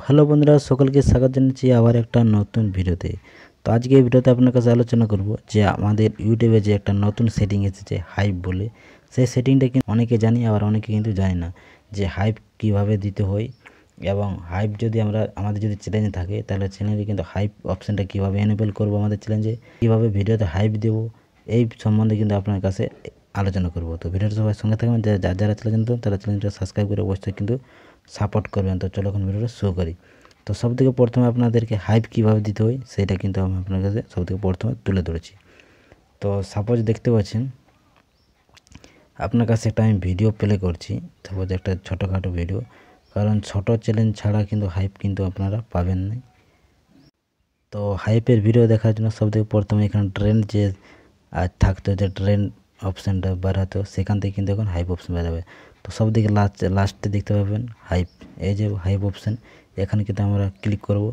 Hello বন্ধুরা, সকলকে স্বাগত জানাচ্ছি আবার একটা নতুন ভিডিওতে। তো আজকে এই ভিডিওতে আপনার কাছে আলোচনা করব যে আমাদের ইউটিউবে যে একটা নতুন সেটিং এসেছে হাইপ বলে, সেই সেটিংটা কিন্তু অনেকে জানি আবার অনেকে কিন্তু জানি না যে হাইপ কিভাবে দিতে হয় এবং হাইপ যদি আমাদের যদি চ্যালেঞ্জ থাকে তাহলে চ্যানেলে কিন্তু হাইপ অপশানটা কীভাবে এনেবল করব, আমাদের চ্যালেঞ্জে কীভাবে ভিডিওতে হাইপ দেবো এই সম্বন্ধে কিন্তু আপনার কাছে আলোচনা করব। তো ভিডিওটা সবাই সঙ্গে থাকবেন, যারা চ্যানেল নতুন তারা চ্যানেলটা সাবস্ক্রাইব করে অবশ্যই কিন্তু সাপোর্ট করবেন। তো চলো এখন ভিডিওটা শুরু করি। তো সবথেকে প্রথমে আপনাদেরকে হাইপ কীভাবে দিতে হয় সেটা কিন্তু আমি আপনার কাছে সবথেকে প্রথমে তুলে ধরেছি। তো সাপোজ দেখতে পাচ্ছেন আপনার কাছে একটা আমি ভিডিও প্লে করছি, সাপোজ একটা ছোটোখাটো ভিডিও, কারণ ছোট চ্যালেঞ্জ ছাড়া কিন্তু হাইপ কিন্তু আপনারা পাবেন না। তো হাইপের ভিডিও দেখার জন্য সবথেকে প্রথমে এখানে ট্রেন্ড যে থাকতো, যে ট্রেন্ড অপশানটা বাড়াতো, সেখান থেকে কিন্তু এখন হাইপ অপশান বেরোবে। তো সবদিকে লাস্টে দেখতে পাবেন হাইপ, এই যে হাইপ অপশান, এখানে কিন্তু আমরা ক্লিক করব।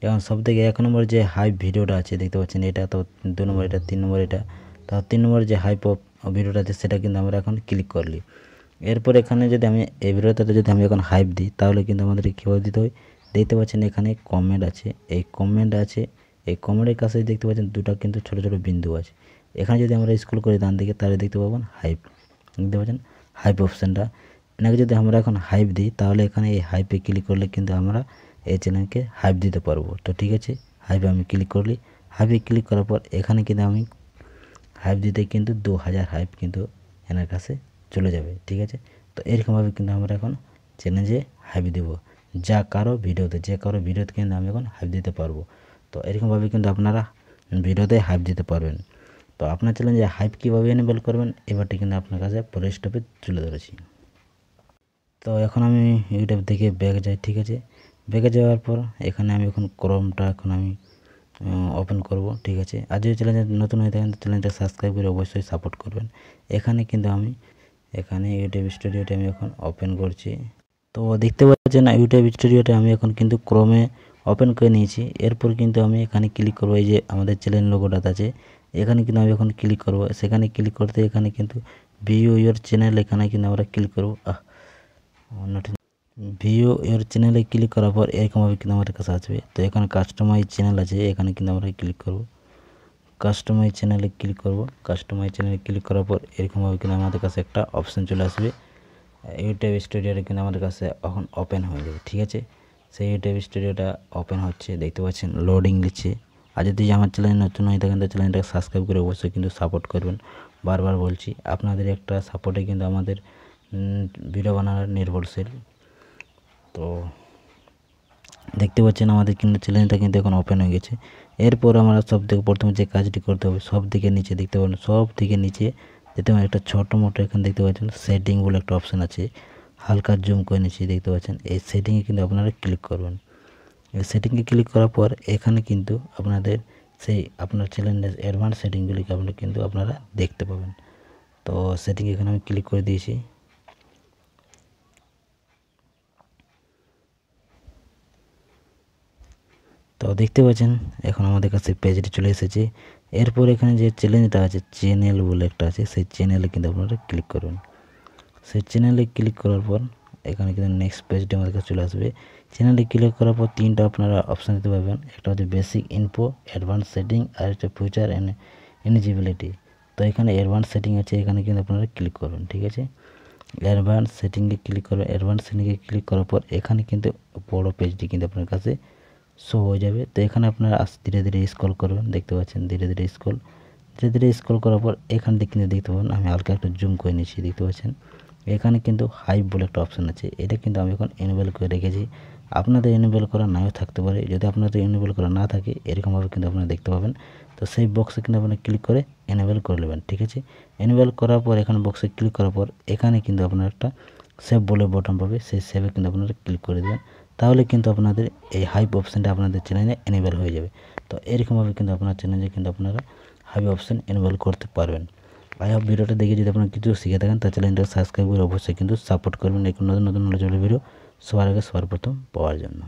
এবং সবথেকে 1 নম্বর যে হাইপ ভিডিওটা আছে দেখতে পাচ্ছেন, এটা তো 2 নম্বর, এটা 3 নম্বর, এটা তো 3 নম্বর যে হাইপ ভিডিওটা আছে সেটা কিন্তু আমরা এখন ক্লিক করলি। এরপর এখানে যদি আমি এই ভিডিওটাতে যদি আমি এখন হাইপ দিই তাহলে কিন্তু আমাদের কীভাবে দিতে হয় দেখতে পাচ্ছেন, এখানে কমেন্ট আছে, এই কমেন্ট আছে, এই কমেন্টের কাছে দেখতে পাচ্ছেন দুটো কিন্তু ছোট ছোট বিন্দু আছে। এখানে যদি আমরা স্ক্রল করি ডান দিকে তাহলে দেখতে পাবেন হাইপ, দেখতে পাচ্ছেন হাইপ অপশানটা। এনাকে যদি আমরা এখন হাইপ দিই তাহলে এখানে এই হাইপে ক্লিক করলে কিন্তু আমরা এই চ্যানেলকে হাইপ দিতে পারবো। তো ঠিক আছে, হাইপে আমি ক্লিক করলি, হাইপে ক্লিক করার পর এখানে কিন্তু আমি হাইপ দিতে কিন্তু 2000 হাইপ কিন্তু এনার কাছে চলে যাবে। ঠিক আছে, তো এরকমভাবে কিন্তু আমরা এখন চ্যালেঞ্জে হাইপ দেবো, যে কারো ভিডিওতে কিন্তু আমি এখন হাইপ দিতে পারবো। তো এরকমভাবে কিন্তু আপনারা ভিডিওতে হাইপ দিতে পারবেন। তো আপনার চ্যালেঞ্জে হাইপ কীভাবে এনেবল করবেন এবারটি কিন্তু আপনার কাছে পরের স্টেপে তুলে ধরেছি। তো এখন আমি ইউটিউব থেকে ব্যাক যাই। ঠিক আছে, ব্যাকে যাওয়ার পর এখানে আমি এখন ক্রোমটা এখন আমি ওপেন করব। ঠিক আছে, আর যদি চ্যানেলে নতুন হয়ে থাকেন তো চ্যানেলটা সাবস্ক্রাইব করে অবশ্যই সাপোর্ট করবেন। এখানে কিন্তু আমি এখানে ইউটিউব স্টুডিওটা আমি এখন ওপেন করছি। তো দেখতে পাচ্ছেন ইউটিউব স্টুডিওটা আমি এখন কিন্তু ক্রোমে ওপেন করে নিয়েছি। এরপর কিন্তু আমি এখানে ক্লিক করব, এই যে আমাদের চ্যানেল লোগোটা আছে এখানে কিন্তু আমি এখন ক্লিক করব। সেখানে ক্লিক করতে এখানে কিন্তু ভিউ ইউর চ্যানেল, এখানে কিন্তু আমরা ক্লিক করব। ভিউ ইউর চ্যানেলে ক্লিক করার পর এরকমভাবে কিন্তু আমাদের কাছে আসবে। তো এখানে কাস্টমাইজ চ্যানেল আছে, এখানে কিন্তু আমরা ক্লিক করব, কাস্টমাইজ চ্যানেলে ক্লিক করব। কাস্টমাইজ চ্যানেলে ক্লিক করার পর এরকমভাবে কিন্তু আমাদের কাছে একটা অপশান চলে আসবে। ইউটিউব স্টুডিওটা কিন্তু আমাদের কাছে এখন ওপেন হয়ে যাবে। ঠিক আছে, সেই ইউটিউব স্টুডিওটা ওপেন হচ্ছে, দেখতে পাচ্ছেন লোডিং নিচ্ছে। আর যদি আমার চ্যানেল নতুন হয়ে থাকেন তো চ্যানেলটাকে সাবস্ক্রাইব করে অবশ্যই কিন্তু সাপোর্ট করবেন। বারবার বলছি, আপনাদের একটা সাপোর্টে কিন্তু আমাদের ভিডিও বানানোর নির্ভরশীল। তো দেখতে পাচ্ছেন আমাদের কিন্তু চ্যানেলটা কিন্তু এখন ওপেন হয়ে গেছে। এরপর আমরা সব থেকে প্রথমে যে কাজটি করতে হবে, সব দিকে নিচে দেখতে পাবেন, সব দিকে নিচে দেখতে পাবেন একটা ছোটো মোটো এখানে দেখতে পাচ্ছেন সেটিং বলে একটা অপশান আছে, হালকা জুম করে নিচে দেখতে পাচ্ছেন। এই সেটিংয়ে কিন্তু আপনারা ক্লিক করবেন। এই সেটিংয়ে ক্লিক করার পর এখানে কিন্তু আপনাদের সেই আপনার চ্যানেলের অ্যাডভান্স সেটিংগুলিকে আপনারা দেখতে পাবেন। তো সেটিং এখানে আমি ক্লিক করে দিয়েছি। তো দেখতে পাচ্ছেন এখন আমাদের কাছে পেজটি চলে এসেছে। এরপর এখানে যে চ্যালেঞ্জটা আছে, চ্যানেল বলে একটা আছে, সেই চ্যানেলে কিন্তু আপনারা ক্লিক করবেন। সেই চ্যানেলে ক্লিক করার পর এখানে কিন্তু নেক্সট পেজটি আমাদের কাছে চলে আসবে। চ্যানেলে ক্লিক করার পর তিনটা আপনারা অপশান দিতে পারবেন, একটা হচ্ছে বেসিক ইনফো, অ্যাডভান্স সেটিং আর একটা ফিউচার অ্যান্ড এলিজিবিলিটি। তো এখানে অ্যাডভান্স সেটিং আছে, এখানে কিন্তু আপনারা ক্লিক করবেন। ঠিক আছে, অ্যাডভান্স সেটিংয়ে ক্লিক করবেন। অ্যাডভান্স সেটিংয়ে ক্লিক করার পর এখানে কিন্তু বড় পেজটি কিন্তু আপনার কাছে শো হয়ে যাবে। তো এখানে আপনারা ধীরে ধীরে স্ক্রল করবেন, দেখতে পাচ্ছেন ধীরে ধীরে স্ক্রল করার পর এখান থেকে কিন্তু দেখতে পাবেন, আমি হালকা একটু জুম করে নিচ্ছি, দেখতে পাচ্ছেন এখানে কিন্তু হাইপ বলে একটা অপশান আছে, এটা কিন্তু আমি এখন এনেবল করে রেখেছি। আপনাদের এনেবল করা নাও থাকতে পারে, যদি আপনাদের এনেবল করা না থাকে এরকমভাবে কিন্তু আপনারা দেখতে পাবেন। তো সেই বক্সে কিন্তু আপনারা ক্লিক করে এনেবল করে নেবেন। ঠিক আছে, এনেবল করার পর এখানে বক্সে ক্লিক করার পর এখানে কিন্তু আপনার একটা সেভ বলে বটন পাবে, সেই সেভে কিন্তু আপনারা ক্লিক করে দেবেন। তাহলে কিন্তু আপনাদের এই হাইপ অপশানটা আপনাদের চ্যানেলে এনেবল হয়ে যাবে। তো এরকমভাবে কিন্তু আপনার চ্যানেলে কিন্তু আপনারা হাইপ অপশান এনেবল করতে পারবেন। আই হোপ ভিডিওটা দেখে যদি আপনারা কিছু শিখে থাকেন তার চ্যানেলটা সাবস্ক্রাইব করে অবশ্যই কিন্তু সাপোর্ট করবেন, এই নতুন নলেজেবল ভিডিও সবার আগে সবার প্রথম পাওয়ার জন্য।